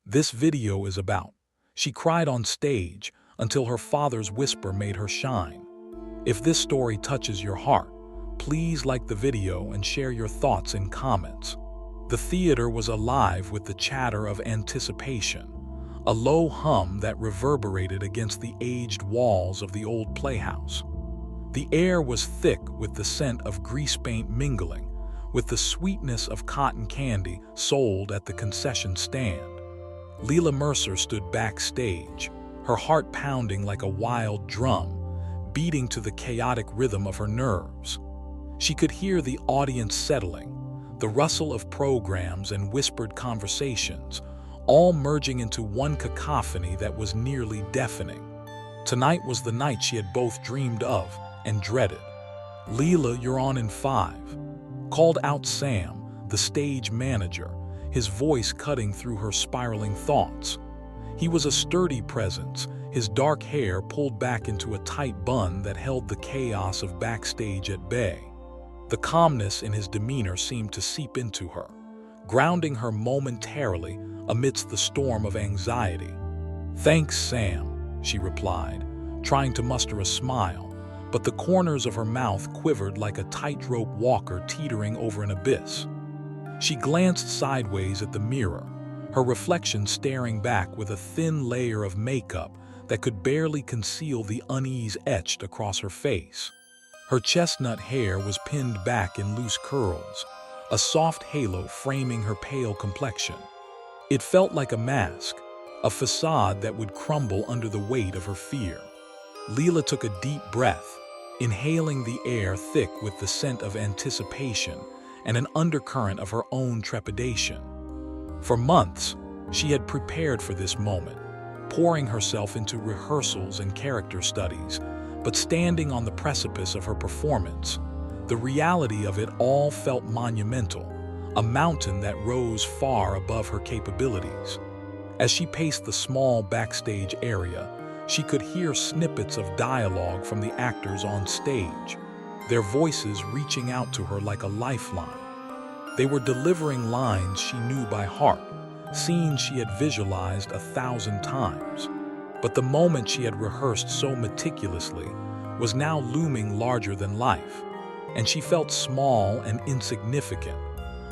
this video is about. She cried on stage until her father's whisper made her shine. If this story touches your heart, please like the video and share your thoughts in comments. The theater was alive with the chatter of anticipation, a low hum that reverberated against the aged walls of the old playhouse. The air was thick with the scent of grease paint mingling with the sweetness of cotton candy sold at the concession stand. Leela Mercer stood backstage, her heart pounding like a wild drum, beating to the chaotic rhythm of her nerves. She could hear the audience settling, the rustle of programs and whispered conversations, all merging into one cacophony that was nearly deafening. Tonight was the night she had both dreamed of and dreaded. "Leela, you're on in 5. Called out Sam, the stage manager, his voice cutting through her spiraling thoughts. He was a sturdy presence, his dark hair pulled back into a tight bun that held the chaos of backstage at bay. The calmness in his demeanor seemed to seep into her, grounding her momentarily amidst the storm of anxiety. "Thanks, Sam," she replied, trying to muster a smile, but the corners of her mouth quivered like a tightrope walker teetering over an abyss. She glanced sideways at the mirror, her reflection staring back with a thin layer of makeup that could barely conceal the unease etched across her face. Her chestnut hair was pinned back in loose curls, a soft halo framing her pale complexion. It felt like a mask, a facade that would crumble under the weight of her fear. Leela took a deep breath, inhaling the air thick with the scent of anticipation and an undercurrent of her own trepidation. For months, she had prepared for this moment, pouring herself into rehearsals and character studies, but standing on the precipice of her performance, the reality of it all felt monumental, a mountain that rose far above her capabilities. As she paced the small backstage area, she could hear snippets of dialogue from the actors on stage, their voices reaching out to her like a lifeline. They were delivering lines she knew by heart, scenes she had visualized 1,000 times. But the moment she had rehearsed so meticulously was now looming larger than life, and she felt small and insignificant,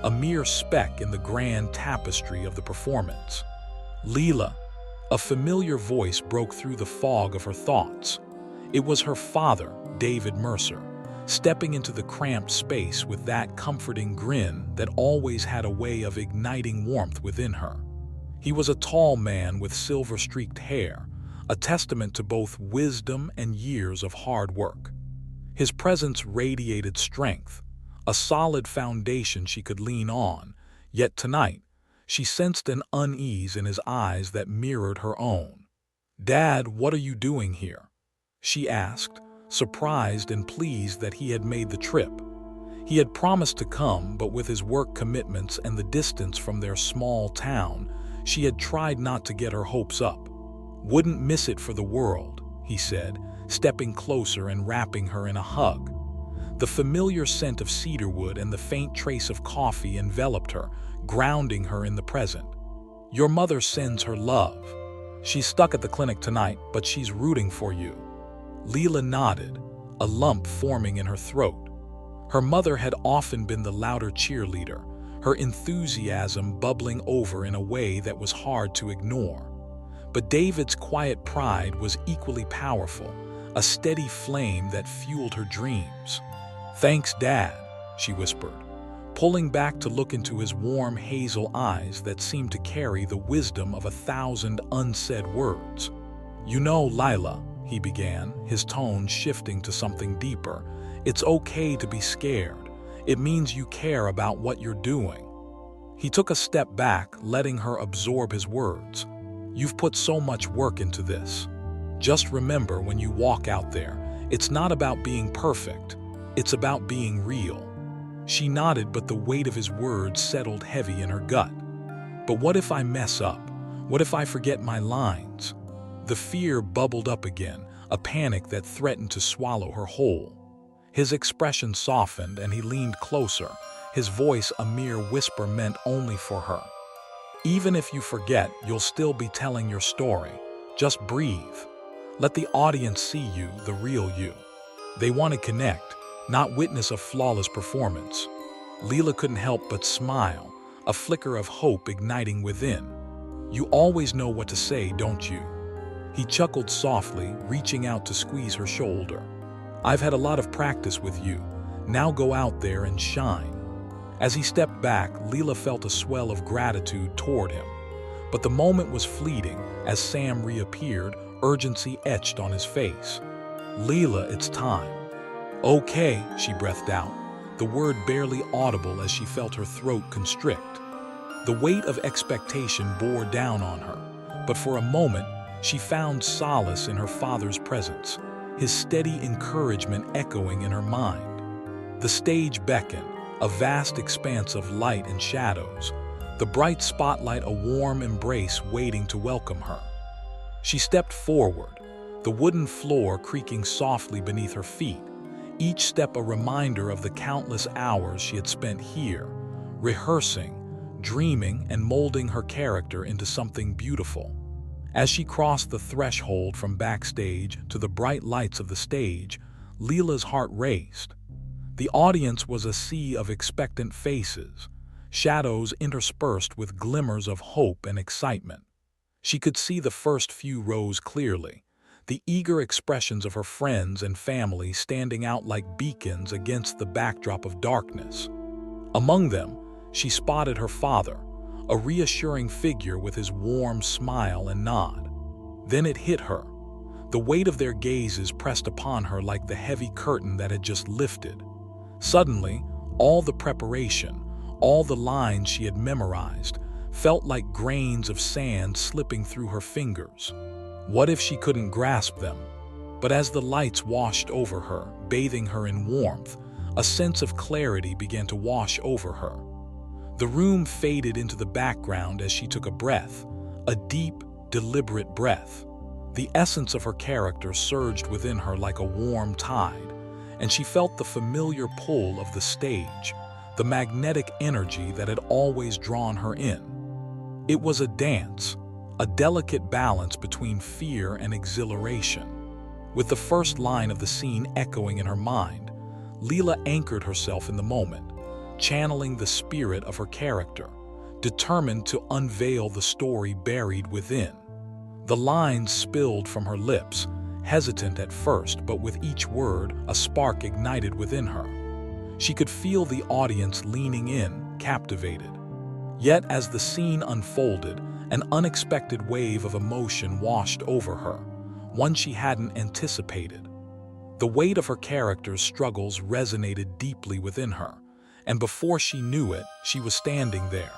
a mere speck in the grand tapestry of the performance. "Leela," a familiar voice broke through the fog of her thoughts. It was her father, David Mercer, stepping into the cramped space with that comforting grin that always had a way of igniting warmth within her. He was a tall man with silver-streaked hair, a testament to both wisdom and years of hard work. His presence radiated strength, a solid foundation she could lean on, yet tonight, she sensed an unease in his eyes that mirrored her own. "Dad, what are you doing here?" she asked, surprised and pleased that he had made the trip. He had promised to come, but with his work commitments and the distance from their small town, she had tried not to get her hopes up. "Wouldn't miss it for the world," he said, stepping closer and wrapping her in a hug. The familiar scent of cedarwood and the faint trace of coffee enveloped her, grounding her in the present. "Your mother sends her love. She's stuck at the clinic tonight, but she's rooting for you." Leela nodded, a lump forming in her throat. Her mother had often been the louder cheerleader, her enthusiasm bubbling over in a way that was hard to ignore. But David's quiet pride was equally powerful, a steady flame that fueled her dreams. "Thanks, Dad," she whispered, pulling back to look into his warm hazel eyes that seemed to carry the wisdom of 1,000 unsaid words. "You know, Lila," he began, his tone shifting to something deeper, "it's okay to be scared. It means you care about what you're doing." He took a step back, letting her absorb his words. "You've put so much work into this. Just remember when you walk out there, it's not about being perfect, it's about being real." She nodded, but the weight of his words settled heavy in her gut. "But what if I mess up? What if I forget my lines?" The fear bubbled up again, a panic that threatened to swallow her whole. His expression softened and he leaned closer, his voice a mere whisper meant only for her. Even if you forget, you'll still be telling your story. Just breathe. Let the audience see you, the real you. They want to connect, not witness a flawless performance. Leela couldn't help but smile, a flicker of hope igniting within. You always know what to say, don't you? He chuckled softly, reaching out to squeeze her shoulder. I've had a lot of practice with you. Now go out there and shine. As he stepped back, Leela felt a swell of gratitude toward him. But the moment was fleeting as Sam reappeared, urgency etched on his face. Leela, it's time. Okay, she breathed out, the word barely audible as she felt her throat constrict. The weight of expectation bore down on her, but for a moment, she found solace in her father's presence, his steady encouragement echoing in her mind. The stage beckoned, a vast expanse of light and shadows, the bright spotlight a warm embrace waiting to welcome her. She stepped forward, the wooden floor creaking softly beneath her feet, each step a reminder of the countless hours she had spent here, rehearsing, dreaming, and molding her character into something beautiful. As she crossed the threshold from backstage to the bright lights of the stage, Leela's heart raced. The audience was a sea of expectant faces, shadows interspersed with glimmers of hope and excitement. She could see the first few rows clearly, the eager expressions of her friends and family standing out like beacons against the backdrop of darkness. Among them, she spotted her father, a reassuring figure with his warm smile and nod. Then it hit her. The weight of their gazes pressed upon her like the heavy curtain that had just lifted. Suddenly, all the preparation, all the lines she had memorized, felt like grains of sand slipping through her fingers. What if she couldn't grasp them? But as the lights washed over her, bathing her in warmth, a sense of clarity began to wash over her. The room faded into the background as she took a breath, a deep, deliberate breath. The essence of her character surged within her like a warm tide, and she felt the familiar pull of the stage, the magnetic energy that had always drawn her in. It was a dance, a delicate balance between fear and exhilaration. With the first line of the scene echoing in her mind, Leela anchored herself in the moment, channeling the spirit of her character, determined to unveil the story buried within. The lines spilled from her lips, hesitant at first, but with each word, a spark ignited within her. She could feel the audience leaning in, captivated. Yet as the scene unfolded, an unexpected wave of emotion washed over her, one she hadn't anticipated. The weight of her character's struggles resonated deeply within her, and before she knew it, she was standing there,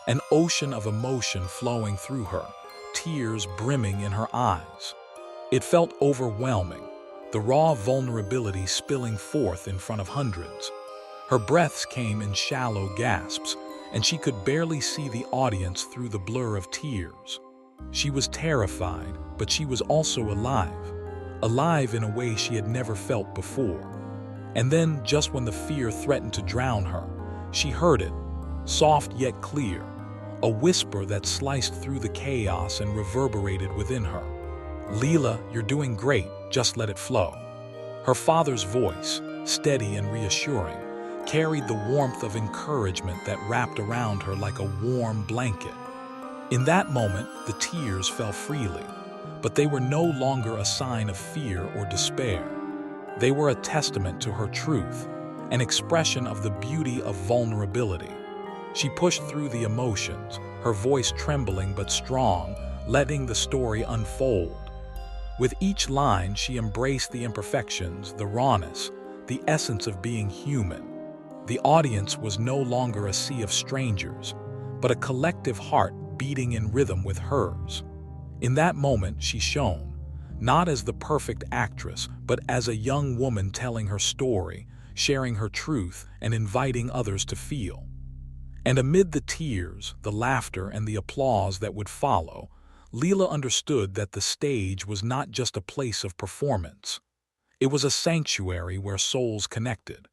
an ocean of emotion flowing through her, tears brimming in her eyes. It felt overwhelming, the raw vulnerability spilling forth in front of hundreds. Her breaths came in shallow gasps, and she could barely see the audience through the blur of tears. She was terrified, but she was also alive in a way she had never felt before. And then, just when the fear threatened to drown her, she heard it, soft yet clear, a whisper that sliced through the chaos and reverberated within her. Leela, you're doing great, just let it flow. Her father's voice, steady and reassuring, carried the warmth of encouragement that wrapped around her like a warm blanket. In that moment, the tears fell freely, but they were no longer a sign of fear or despair. They were a testament to her truth, an expression of the beauty of vulnerability. She pushed through the emotions, her voice trembling but strong, letting the story unfold. With each line, she embraced the imperfections, the rawness, the essence of being human. The audience was no longer a sea of strangers, but a collective heart beating in rhythm with hers. In that moment, she shone, not as the perfect actress, but as a young woman telling her story, sharing her truth, and inviting others to feel. And amid the tears, the laughter, and the applause that would follow, Leela understood that the stage was not just a place of performance. It was a sanctuary where souls connected,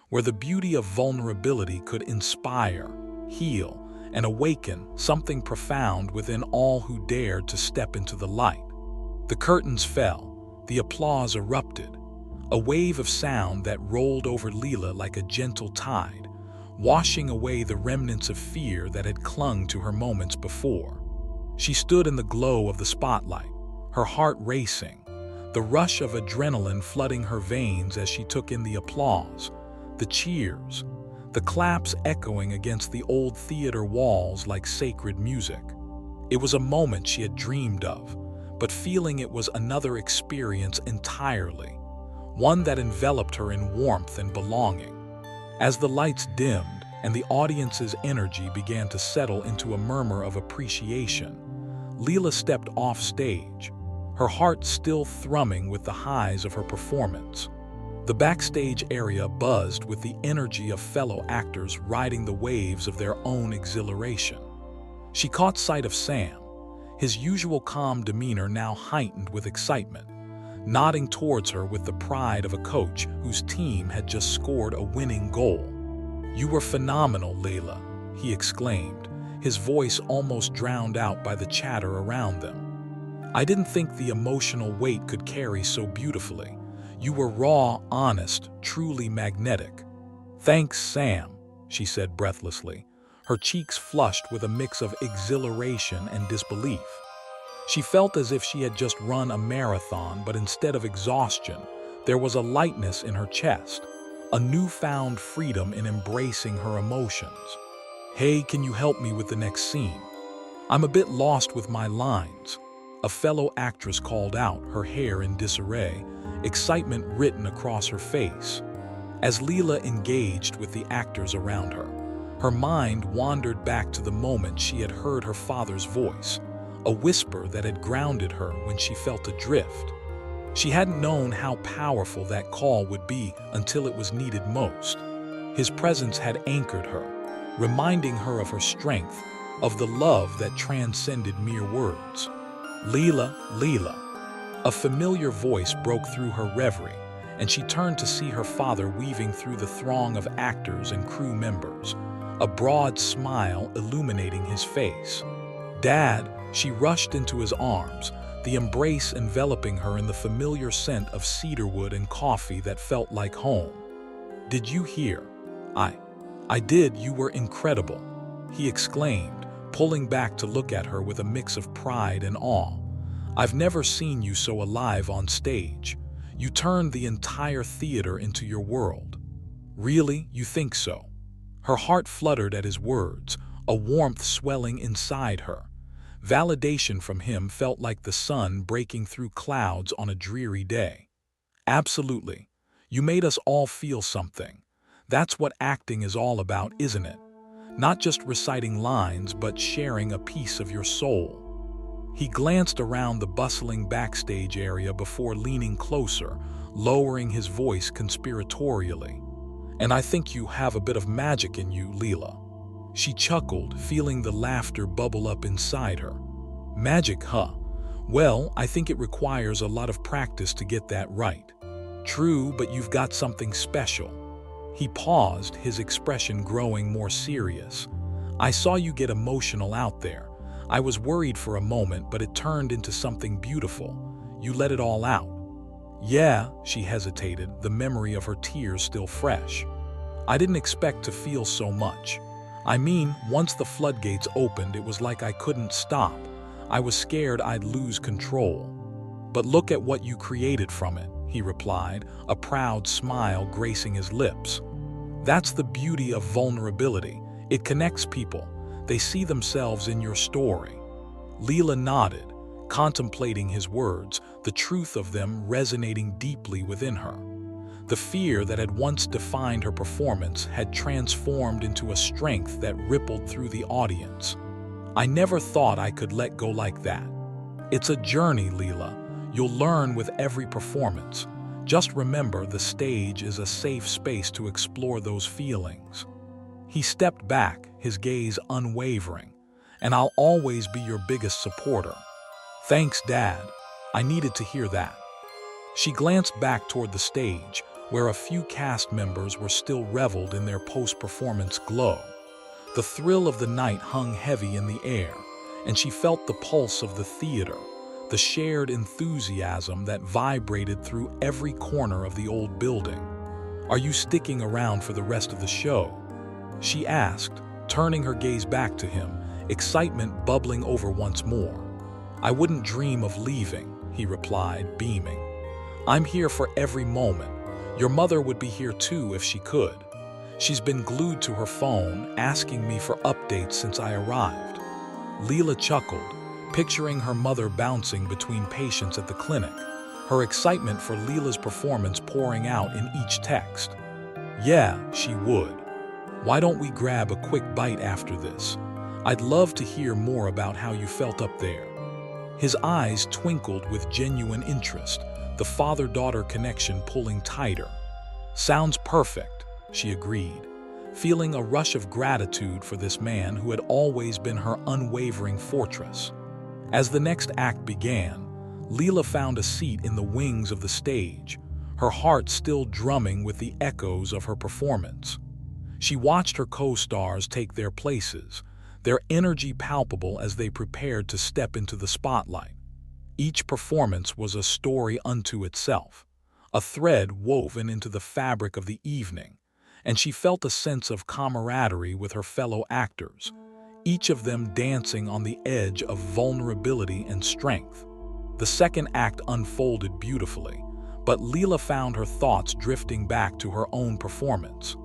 where the beauty of vulnerability could inspire, heal, and awaken something profound within all who dared to step into the light. The curtains fell, the applause erupted, a wave of sound that rolled over Leela like a gentle tide, washing away the remnants of fear that had clung to her moments before. She stood in the glow of the spotlight, her heart racing, the rush of adrenaline flooding her veins as she took in the applause, the cheers, the claps echoing against the old theater walls like sacred music. It was a moment she had dreamed of, but feeling it was another experience entirely, one that enveloped her in warmth and belonging. As the lights dimmed and the audience's energy began to settle into a murmur of appreciation, Leela stepped off stage, her heart still thrumming with the highs of her performance. The backstage area buzzed with the energy of fellow actors riding the waves of their own exhilaration. She caught sight of Sam, his usual calm demeanor now heightened with excitement, nodding towards her with the pride of a coach whose team had just scored a winning goal. "You were phenomenal, Leila," he exclaimed, his voice almost drowned out by the chatter around them. "I didn't think the emotional weight could carry so beautifully. You were raw, honest, truly magnetic." "Thanks, Sam," she said breathlessly, her cheeks flushed with a mix of exhilaration and disbelief. She felt as if she had just run a marathon, but instead of exhaustion, there was a lightness in her chest, a newfound freedom in embracing her emotions. "Hey, can you help me with the next scene? I'm a bit lost with my lines," a fellow actress called out, her hair in disarray, excitement written across her face. As Leela engaged with the actors around her, her mind wandered back to the moment she had heard her father's voice, a whisper that had grounded her when she felt adrift. She hadn't known how powerful that call would be until it was needed most. His presence had anchored her, reminding her of her strength, of the love that transcended mere words. "Leela, Leela." A familiar voice broke through her reverie, and she turned to see her father weaving through the throng of actors and crew members, a broad smile illuminating his face. "Dad," she rushed into his arms, the embrace enveloping her in the familiar scent of cedarwood and coffee that felt like home. "Did you hear? I did. You were incredible," he exclaimed, pulling back to look at her with a mix of pride and awe. "I've never seen you so alive on stage. You turned the entire theater into your world." "Really? You think so?" Her heart fluttered at his words, a warmth swelling inside her. Validation from him felt like the sun breaking through clouds on a dreary day. "Absolutely. You made us all feel something. That's what acting is all about, isn't it? Not just reciting lines, but sharing a piece of your soul." He glanced around the bustling backstage area before leaning closer, lowering his voice conspiratorially. "And I think you have a bit of magic in you, Leela." She chuckled, feeling the laughter bubble up inside her. "Magic, huh? Well, I think it requires a lot of practice to get that right." "True, but you've got something special." He paused, his expression growing more serious. "I saw you get emotional out there. I was worried for a moment, but it turned into something beautiful. You let it all out." "Yeah," she hesitated, the memory of her tears still fresh. "I didn't expect to feel so much. I mean, once the floodgates opened, it was like I couldn't stop. I was scared I'd lose control." "But look at what you created from it," he replied, a proud smile gracing his lips. "That's the beauty of vulnerability. It connects people. They see themselves in your story." Leela nodded, contemplating his words, the truth of them resonating deeply within her. The fear that had once defined her performance had transformed into a strength that rippled through the audience. "I never thought I could let go like that." "It's a journey, Leela. You'll learn with every performance. Just remember, the stage is a safe space to explore those feelings." He stepped back, his gaze unwavering. "And I'll always be your biggest supporter." "Thanks, Dad. I needed to hear that." She glanced back toward the stage, where a few cast members were still reveled in their post-performance glow. The thrill of the night hung heavy in the air, and she felt the pulse of the theater, the shared enthusiasm that vibrated through every corner of the old building. "Are you sticking around for the rest of the show?" she asked, turning her gaze back to him, excitement bubbling over once more. "I wouldn't dream of leaving," he replied, beaming. "I'm here for every moment. Your mother would be here too if she could. She's been glued to her phone, asking me for updates since I arrived." Leela chuckled, picturing her mother bouncing between patients at the clinic, her excitement for Leela's performance pouring out in each text. "Yeah, she would. Why don't we grab a quick bite after this? I'd love to hear more about how you felt up there." His eyes twinkled with genuine interest, the father-daughter connection pulling tighter. "Sounds perfect," she agreed, feeling a rush of gratitude for this man who had always been her unwavering fortress. As the next act began, Leela found a seat in the wings of the stage, her heart still drumming with the echoes of her performance. She watched her co-stars take their places, their energy palpable as they prepared to step into the spotlight. Each performance was a story unto itself, a thread woven into the fabric of the evening, and she felt a sense of camaraderie with her fellow actors, each of them dancing on the edge of vulnerability and strength. The second act unfolded beautifully, but Leela found her thoughts drifting back to her own performance.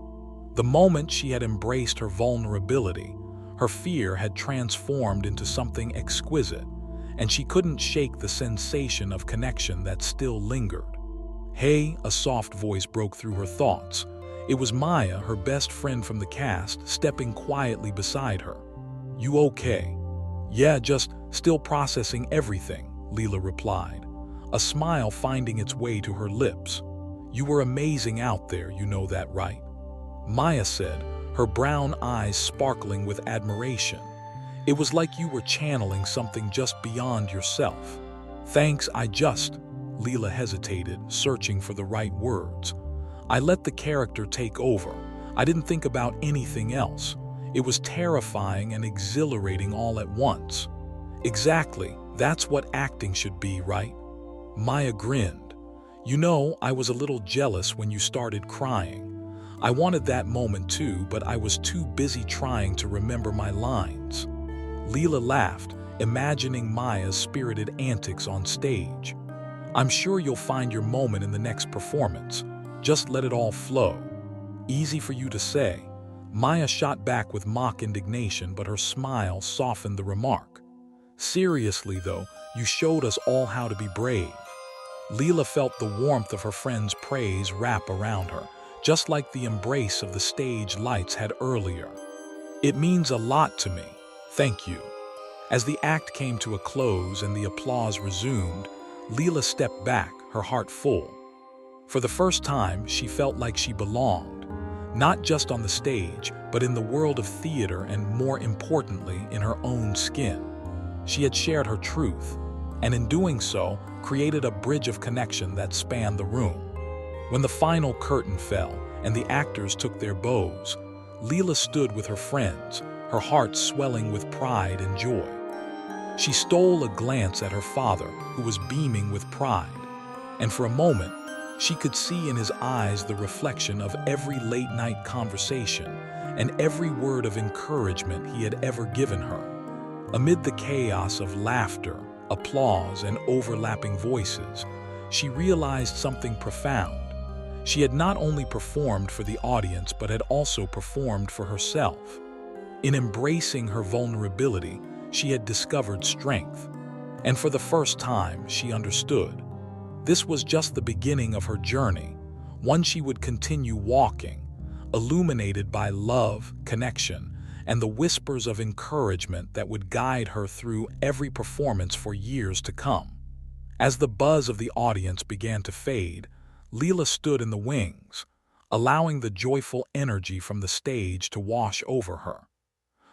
The moment she had embraced her vulnerability, her fear had transformed into something exquisite, and she couldn't shake the sensation of connection that still lingered. "Hey," a soft voice broke through her thoughts. It was Maya, her best friend from the cast, stepping quietly beside her. "You okay?" "Yeah, just still processing everything," Leela replied, a smile finding its way to her lips. "You were amazing out there, you know that, right?" Maya said, her brown eyes sparkling with admiration. "It was like you were channeling something just beyond yourself." "Thanks, Leela hesitated, searching for the right words. "I let the character take over. I didn't think about anything else. It was terrifying and exhilarating all at once." "Exactly, that's what acting should be, right?" Maya grinned. "You know, I was a little jealous when you started crying. I wanted that moment too, but I was too busy trying to remember my lines." Leela laughed, imagining Maya's spirited antics on stage. "I'm sure you'll find your moment in the next performance. Just let it all flow." "Easy for you to say." Maya shot back with mock indignation, but her smile softened the remark. "Seriously though, you showed us all how to be brave." Leela felt the warmth of her friend's praise wrap around her, just like the embrace of the stage lights had earlier. "It means a lot to me. Thank you." As the act came to a close and the applause resumed, Leela stepped back, her heart full. For the first time, she felt like she belonged, not just on the stage, but in the world of theater and, more importantly, in her own skin. She had shared her truth, and in doing so, created a bridge of connection that spanned the room. When the final curtain fell and the actors took their bows, Leela stood with her friends, her heart swelling with pride and joy. She stole a glance at her father, who was beaming with pride, and for a moment, she could see in his eyes the reflection of every late-night conversation and every word of encouragement he had ever given her. Amid the chaos of laughter, applause, and overlapping voices, she realized something profound. She had not only performed for the audience but had also performed for herself. In embracing her vulnerability, she had discovered strength, and for the first time, she understood. This was just the beginning of her journey, one she would continue walking, illuminated by love, connection, and the whispers of encouragement that would guide her through every performance for years to come. As the buzz of the audience began to fade, Leela stood in the wings, allowing the joyful energy from the stage to wash over her.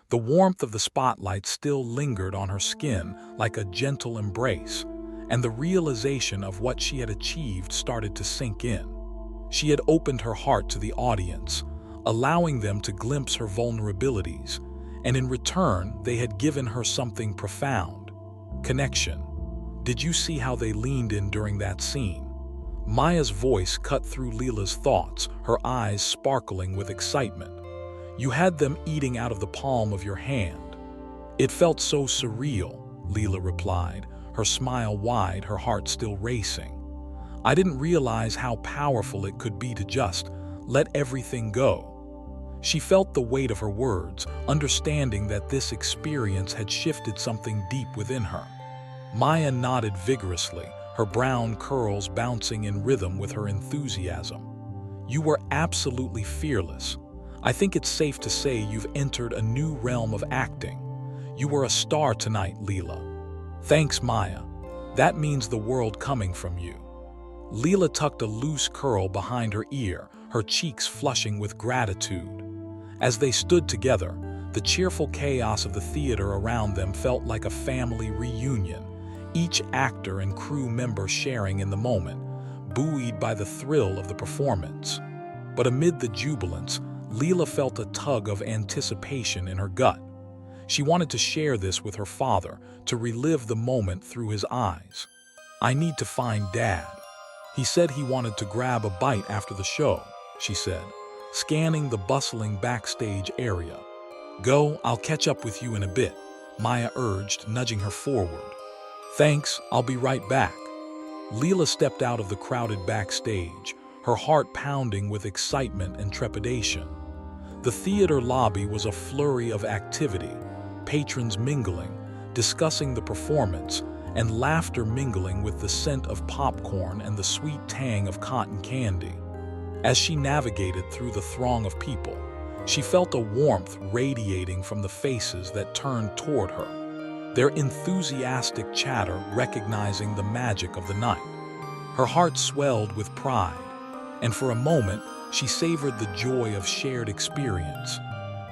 The warmth of the spotlight still lingered on her skin like a gentle embrace, and the realization of what she had achieved started to sink in. She had opened her heart to the audience, allowing them to glimpse her vulnerabilities, and in return, they had given her something profound: connection. Did you see how they leaned in during that scene? Maya's voice cut through Leela's thoughts, her eyes sparkling with excitement. You had them eating out of the palm of your hand. It felt so surreal, Leela replied, her smile wide, her heart still racing. I didn't realize how powerful it could be to just let everything go. She felt the weight of her words, understanding that this experience had shifted something deep within her. Maya nodded vigorously, her brown curls bouncing in rhythm with her enthusiasm. You were absolutely fearless. I think it's safe to say you've entered a new realm of acting. You were a star tonight, Leela. Thanks, Maya. That means the world coming from you. Leela tucked a loose curl behind her ear, her cheeks flushing with gratitude. As they stood together, the cheerful chaos of the theater around them felt like a family reunion, each actor and crew member sharing in the moment, buoyed by the thrill of the performance. But amid the jubilance, Leela felt a tug of anticipation in her gut. She wanted to share this with her father, to relive the moment through his eyes. I need to find Dad. He said he wanted to grab a bite after the show, she said, scanning the bustling backstage area. Go, I'll catch up with you in a bit, Maya urged, nudging her forward. Thanks, I'll be right back. Leela stepped out of the crowded backstage, her heart pounding with excitement and trepidation. The theater lobby was a flurry of activity, patrons mingling, discussing the performance, and laughter mingling with the scent of popcorn and the sweet tang of cotton candy. As she navigated through the throng of people, she felt a warmth radiating from the faces that turned toward her, their enthusiastic chatter recognizing the magic of the night. Her heart swelled with pride, and for a moment, she savored the joy of shared experience.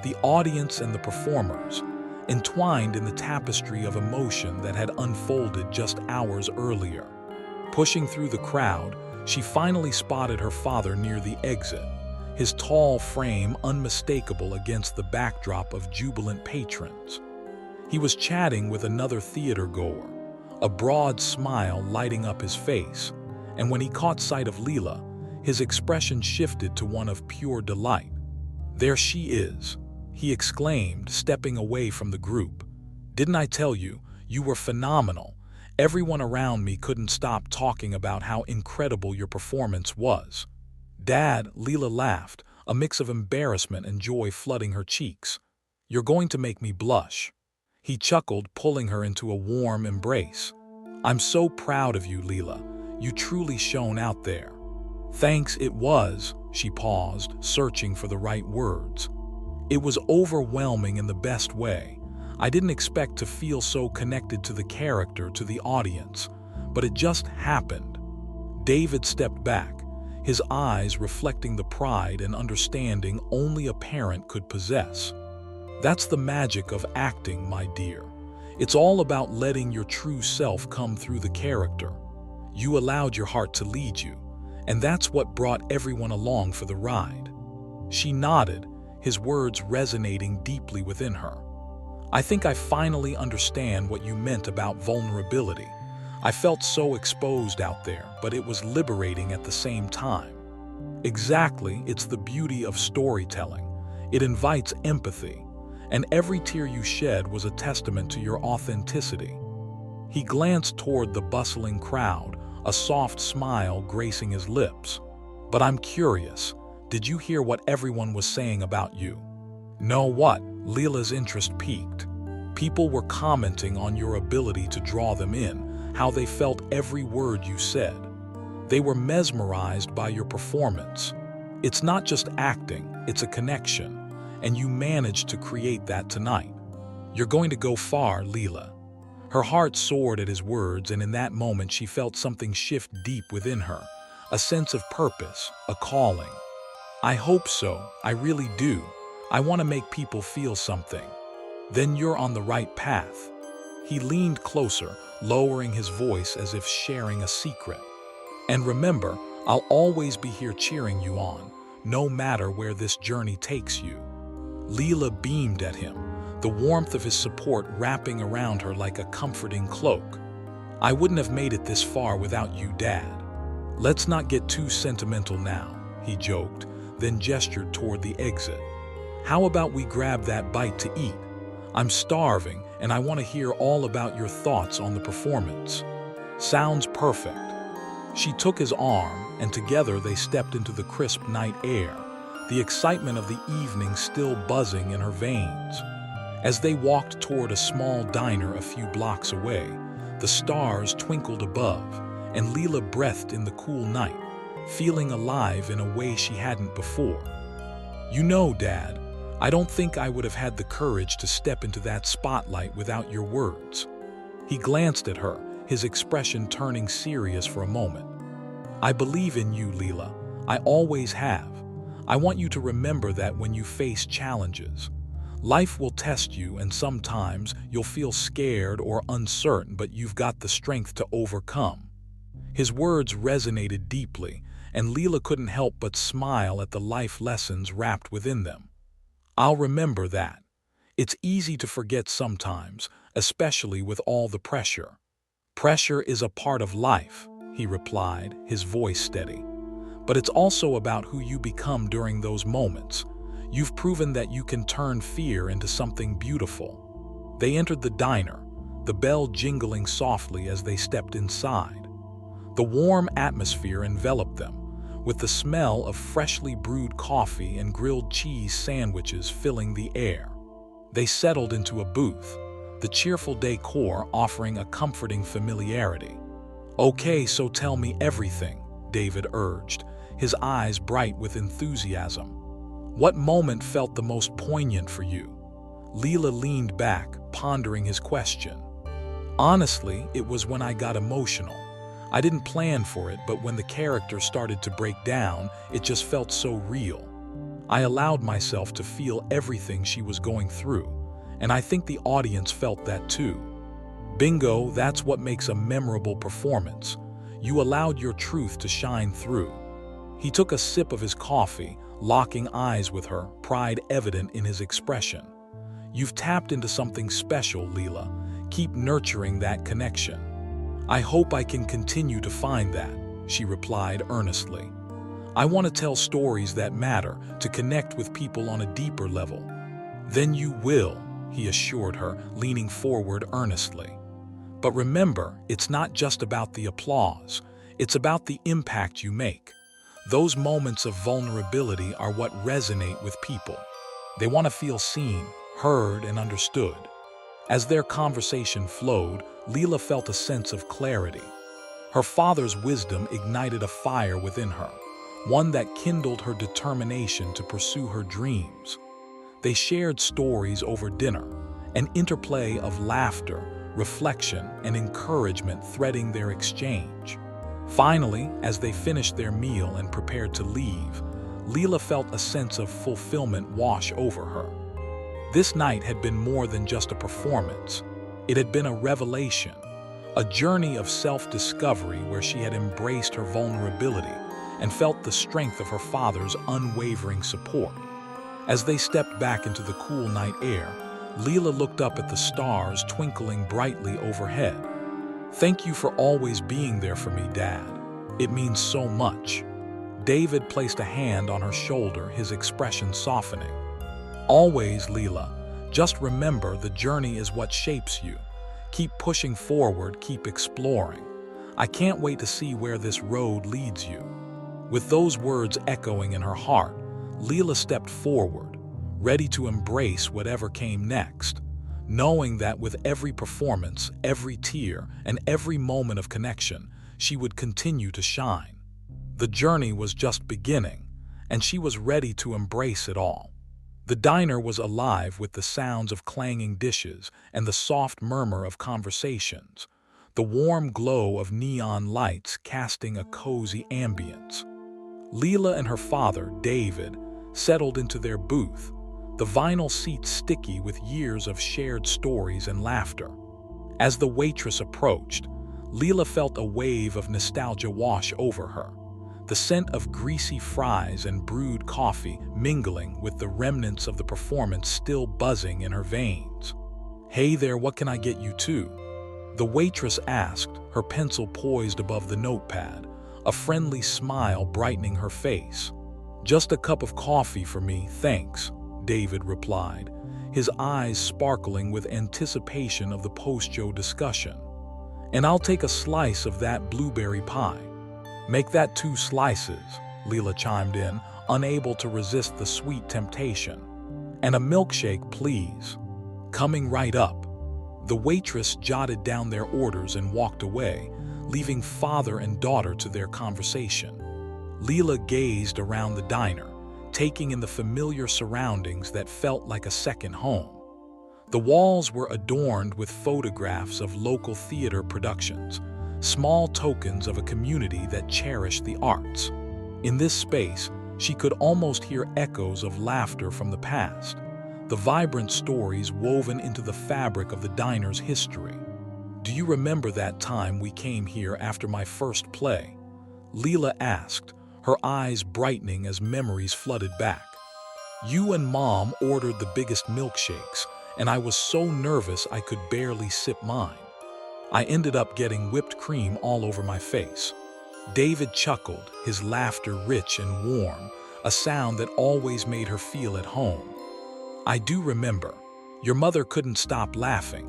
The audience and the performers, entwined in the tapestry of emotion that had unfolded just hours earlier. Pushing through the crowd, she finally spotted her father near the exit, his tall frame unmistakable against the backdrop of jubilant patrons. He was chatting with another theater-goer, a broad smile lighting up his face, and when he caught sight of Leela, his expression shifted to one of pure delight. There she is, he exclaimed, stepping away from the group. Didn't I tell you, you were phenomenal? Everyone around me couldn't stop talking about how incredible your performance was. Dad, Leela laughed, a mix of embarrassment and joy flooding her cheeks. You're going to make me blush. He chuckled, pulling her into a warm embrace. I'm so proud of you, Leela. You truly shone out there. Thanks, it was, she paused, searching for the right words. It was overwhelming in the best way. I didn't expect to feel so connected to the character, to the audience, but it just happened. David stepped back, his eyes reflecting the pride and understanding only a parent could possess. That's the magic of acting, my dear. It's all about letting your true self come through the character. You allowed your heart to lead you, and that's what brought everyone along for the ride. She nodded, his words resonating deeply within her. I think I finally understand what you meant about vulnerability. I felt so exposed out there, but it was liberating at the same time. Exactly, it's the beauty of storytelling. It invites empathy, and every tear you shed was a testament to your authenticity. He glanced toward the bustling crowd, a soft smile gracing his lips. But I'm curious, did you hear what everyone was saying about you? No, what? Leela's interest peaked. People were commenting on your ability to draw them in, how they felt every word you said. They were mesmerized by your performance. It's not just acting, it's a connection, and you managed to create that tonight. You're going to go far, Leela. Her heart soared at his words, and in that moment she felt something shift deep within her, a sense of purpose, a calling. I hope so, I really do. I want to make people feel something. Then you're on the right path. He leaned closer, lowering his voice as if sharing a secret. And remember, I'll always be here cheering you on, no matter where this journey takes you. Leela beamed at him, the warmth of his support wrapping around her like a comforting cloak. "I wouldn't have made it this far without you, Dad. Let's not get too sentimental now," he joked, then gestured toward the exit. "How about we grab that bite to eat? I'm starving, and I want to hear all about your thoughts on the performance." "Sounds perfect." She took his arm, and together they stepped into the crisp night air, the excitement of the evening still buzzing in her veins. As they walked toward a small diner a few blocks away, the stars twinkled above, and Leela breathed in the cool night, feeling alive in a way she hadn't before. "You know, Dad, I don't think I would have had the courage to step into that spotlight without your words." He glanced at her, his expression turning serious for a moment. "I believe in you, Leela. I always have. I want you to remember that when you face challenges. Life will test you, and sometimes you'll feel scared or uncertain, but you've got the strength to overcome." His words resonated deeply, and Leela couldn't help but smile at the life lessons wrapped within them. "I'll remember that. It's easy to forget sometimes, especially with all the pressure." "Pressure is a part of life," he replied, his voice steady. "But it's also about who you become during those moments. You've proven that you can turn fear into something beautiful." They entered the diner, the bell jingling softly as they stepped inside. The warm atmosphere enveloped them, with the smell of freshly brewed coffee and grilled cheese sandwiches filling the air. They settled into a booth, the cheerful decor offering a comforting familiarity. "Okay, so tell me everything," David urged, his eyes bright with enthusiasm. "What moment felt the most poignant for you?" Leela leaned back, pondering his question. "Honestly, it was when I got emotional. I didn't plan for it, but when the character started to break down, it just felt so real. I allowed myself to feel everything she was going through, and I think the audience felt that too." "Bingo, that's what makes a memorable performance. You allowed your truth to shine through." He took a sip of his coffee, locking eyes with her, pride evident in his expression. "You've tapped into something special, Leela. Keep nurturing that connection." "I hope I can continue to find that," she replied earnestly. "I want to tell stories that matter, to connect with people on a deeper level." "Then you will," he assured her, leaning forward earnestly. "But remember, it's not just about the applause. It's about the impact you make. Those moments of vulnerability are what resonate with people. They want to feel seen, heard, and understood." As their conversation flowed, Leela felt a sense of clarity. Her father's wisdom ignited a fire within her, one that kindled her determination to pursue her dreams. They shared stories over dinner, an interplay of laughter, reflection, and encouragement threading their exchange. Finally, as they finished their meal and prepared to leave, Leela felt a sense of fulfillment wash over her. This night had been more than just a performance. It had been a revelation, a journey of self-discovery where she had embraced her vulnerability and felt the strength of her father's unwavering support. As they stepped back into the cool night air, Leela looked up at the stars twinkling brightly overhead. "Thank you for always being there for me, Dad. It means so much." David placed a hand on her shoulder, his expression softening. "Always, Leela. Just remember, the journey is what shapes you. Keep pushing forward, keep exploring. I can't wait to see where this road leads you." With those words echoing in her heart, Leela stepped forward, ready to embrace whatever came next, knowing that with every performance, every tear, and every moment of connection, she would continue to shine. The journey was just beginning, and she was ready to embrace it all. The diner was alive with the sounds of clanging dishes and the soft murmur of conversations, the warm glow of neon lights casting a cozy ambience. Leela and her father, David, settled into their booth, the vinyl seats sticky with years of shared stories and laughter. As the waitress approached, Leela felt a wave of nostalgia wash over her. the scent of greasy fries and brewed coffee mingling with the remnants of the performance still buzzing in her veins. "Hey there, what can I get you too?" the waitress asked, her pencil poised above the notepad, a friendly smile brightening her face. "Just a cup of coffee for me, thanks," David replied, his eyes sparkling with anticipation of the post-show discussion. "And I'll take a slice of that blueberry pie." "Make that 2 slices," Leela chimed in, unable to resist the sweet temptation. "And a milkshake, please." "Coming right up." The waitress jotted down their orders and walked away, leaving father and daughter to their conversation. Leela gazed around the diner, taking in the familiar surroundings that felt like a second home. The walls were adorned with photographs of local theater productions, small tokens of a community that cherished the arts. In this space, she could almost hear echoes of laughter from the past, the vibrant stories woven into the fabric of the diner's history. "Do you remember that time we came here after my first play?" Leela asked, her eyes brightening as memories flooded back. "You and Mom ordered the biggest milkshakes, and I was so nervous I could barely sip mine. I ended up getting whipped cream all over my face." David chuckled, his laughter rich and warm, a sound that always made her feel at home. "I do remember. Your mother couldn't stop laughing.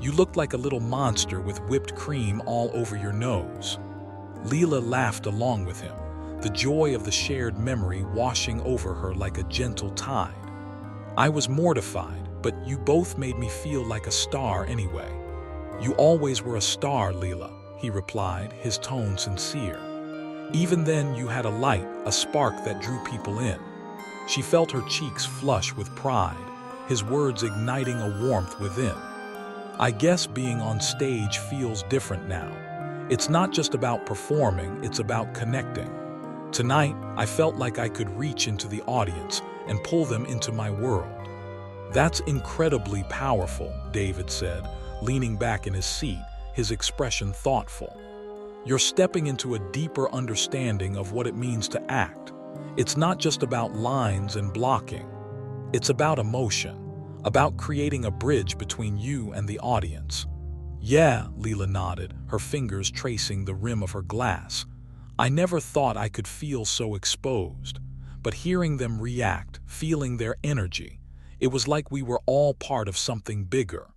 You looked like a little monster with whipped cream all over your nose." Leela laughed along with him, the joy of the shared memory washing over her like a gentle tide. "I was mortified, but you both made me feel like a star anyway." "You always were a star, Leela," he replied, his tone sincere. "Even then you had a light, a spark that drew people in." She felt her cheeks flush with pride, his words igniting a warmth within. "I guess being on stage feels different now. It's not just about performing, it's about connecting. Tonight, I felt like I could reach into the audience and pull them into my world." "That's incredibly powerful," David said, leaning back in his seat, his expression thoughtful. "You're stepping into a deeper understanding of what it means to act. It's not just about lines and blocking. It's about emotion, about creating a bridge between you and the audience." "Yeah," Leela nodded, her fingers tracing the rim of her glass. "I never thought I could feel so exposed. But hearing them react, feeling their energy, it was like we were all part of something bigger."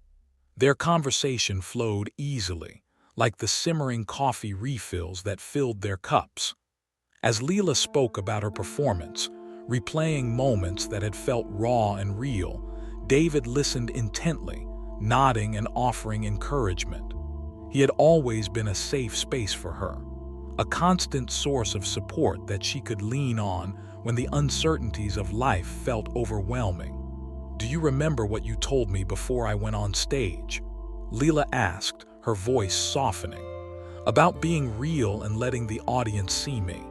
Their conversation flowed easily, like the simmering coffee refills that filled their cups. As Leela spoke about her performance, replaying moments that had felt raw and real, David listened intently, nodding and offering encouragement. He had always been a safe space for her, a constant source of support that she could lean on when the uncertainties of life felt overwhelming. "Do you remember what you told me before I went on stage?" Leela asked, her voice softening. "About being real and letting the audience see me."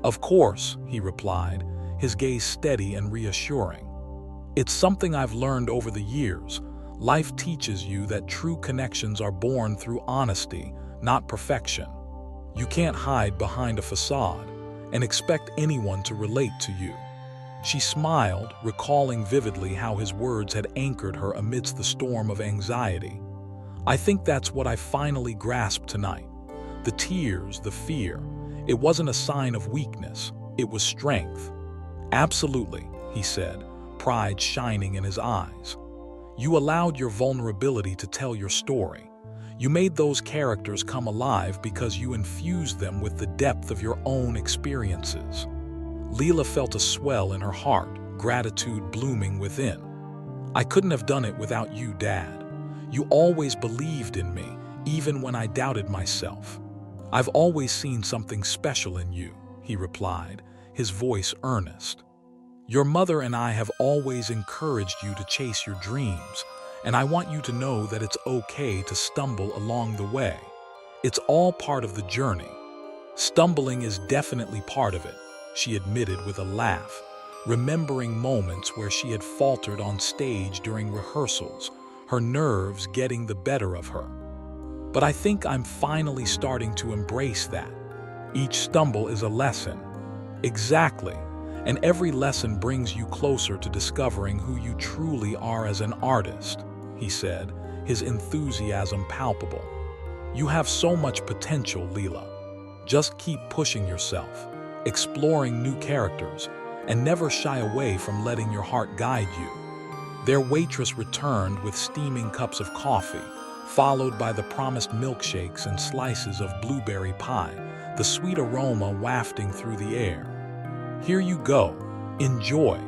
"Of course," he replied, his gaze steady and reassuring. "It's something I've learned over the years. Life teaches you that true connections are born through honesty, not perfection. You can't hide behind a facade and expect anyone to relate to you." She smiled, recalling vividly how his words had anchored her amidst the storm of anxiety. "I think that's what I finally grasped tonight. The tears, the fear. It wasn't a sign of weakness, it was strength." "Absolutely," he said, pride shining in his eyes. "You allowed your vulnerability to tell your story. You made those characters come alive because you infused them with the depth of your own experiences." Leela felt a swell in her heart, gratitude blooming within. "I couldn't have done it without you, Dad. You always believed in me, even when I doubted myself. I've always seen something special in you," he replied, his voice earnest. "Your mother and I have always encouraged you to chase your dreams, and I want you to know that it's okay to stumble along the way. It's all part of the journey." "Stumbling is definitely part of it," she admitted with a laugh, remembering moments where she had faltered on stage during rehearsals, her nerves getting the better of her. "But I think I'm finally starting to embrace that. Each stumble is a lesson. Exactly. And every lesson brings you closer to discovering who you truly are as an artist, he said, his enthusiasm palpable. You have so much potential, Leela. Just keep pushing yourself, exploring new characters, and never shy away from letting your heart guide you. Their waitress returned with steaming cups of coffee, followed by the promised milkshakes and slices of blueberry pie, the sweet aroma wafting through the air. Here you go. Enjoy,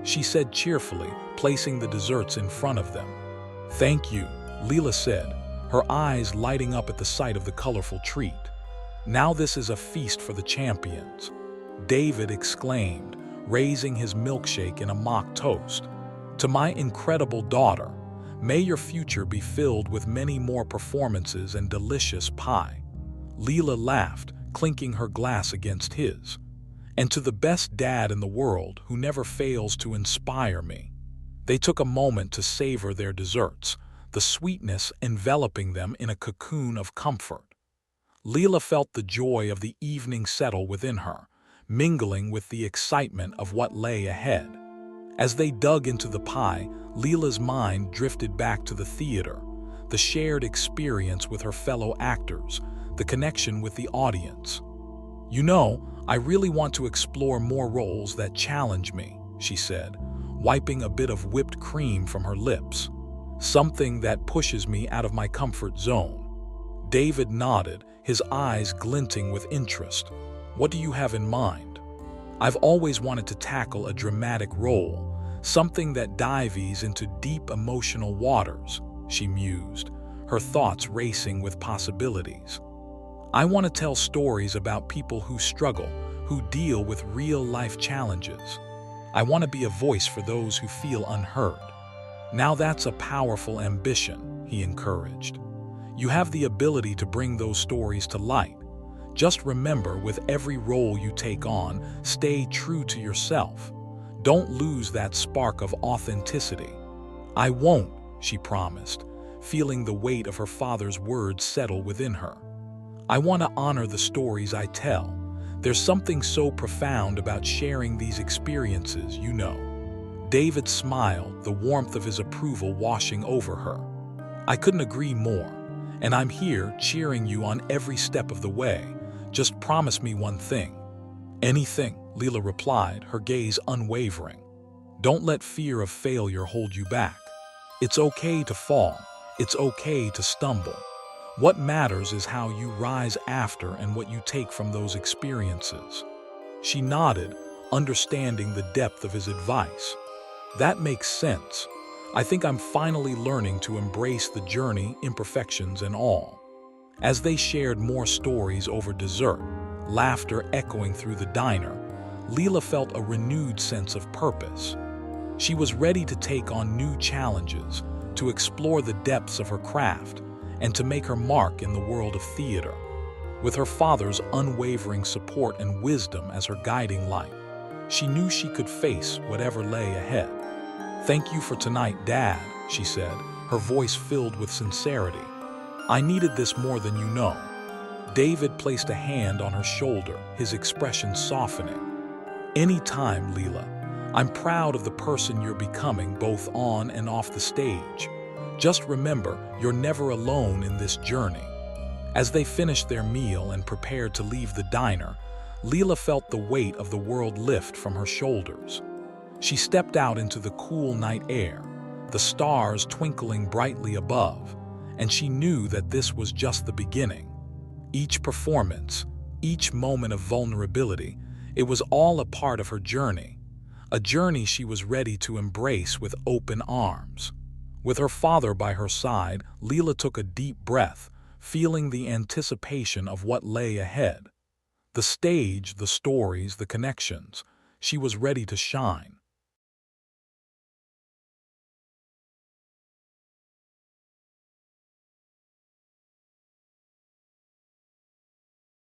she said cheerfully, placing the desserts in front of them. Thank you, Leela said, her eyes lighting up at the sight of the colorful treat. Now this is a feast for the champions, David exclaimed, raising his milkshake in a mock toast. To my incredible daughter, may your future be filled with many more performances and delicious pie. Leela laughed, clinking her glass against his. And to the best dad in the world who never fails to inspire me. They took a moment to savor their desserts, the sweetness enveloping them in a cocoon of comfort. Leela felt the joy of the evening settle within her, mingling with the excitement of what lay ahead. As they dug into the pie, Leela's mind drifted back to the theater, the shared experience with her fellow actors, the connection with the audience. You know, I really want to explore more roles that challenge me, she said, wiping a bit of whipped cream from her lips. Something that pushes me out of my comfort zone. David nodded, his eyes glinting with interest. What do you have in mind? I've always wanted to tackle a dramatic role, something that dives into deep emotional waters, she mused, her thoughts racing with possibilities. I want to tell stories about people who struggle, who deal with real-life challenges. I want to be a voice for those who feel unheard. Now that's a powerful ambition, he encouraged. You have the ability to bring those stories to light. Just remember, with every role you take on, stay true to yourself. Don't lose that spark of authenticity. I won't, she promised, feeling the weight of her father's words settle within her. I want to honor the stories I tell. There's something so profound about sharing these experiences, you know. David smiled, the warmth of his approval washing over her. I couldn't agree more, and I'm here cheering you on every step of the way. Just promise me one thing. Anything, Leela replied, her gaze unwavering. Don't let fear of failure hold you back. It's okay to fall. It's okay to stumble. What matters is how you rise after and what you take from those experiences. She nodded, understanding the depth of his advice. That makes sense. I think I'm finally learning to embrace the journey, imperfections and all. As they shared more stories over dessert, laughter echoing through the diner, Leela felt a renewed sense of purpose. She was ready to take on new challenges, to explore the depths of her craft, and to make her mark in the world of theater. With her father's unwavering support and wisdom as her guiding light, she knew she could face whatever lay ahead. Thank you for tonight, Dad, she said, her voice filled with sincerity. I needed this more than you know. David placed a hand on her shoulder, his expression softening. Anytime, Leela. I'm proud of the person you're becoming both on and off the stage. Just remember, you're never alone in this journey. As they finished their meal and prepared to leave the diner, Leela felt the weight of the world lift from her shoulders. She stepped out into the cool night air, the stars twinkling brightly above, and she knew that this was just the beginning. Each performance, each moment of vulnerability, it was all a part of her journey, a journey she was ready to embrace with open arms. With her father by her side, Leela took a deep breath, feeling the anticipation of what lay ahead. The stage, the stories, the connections, she was ready to shine.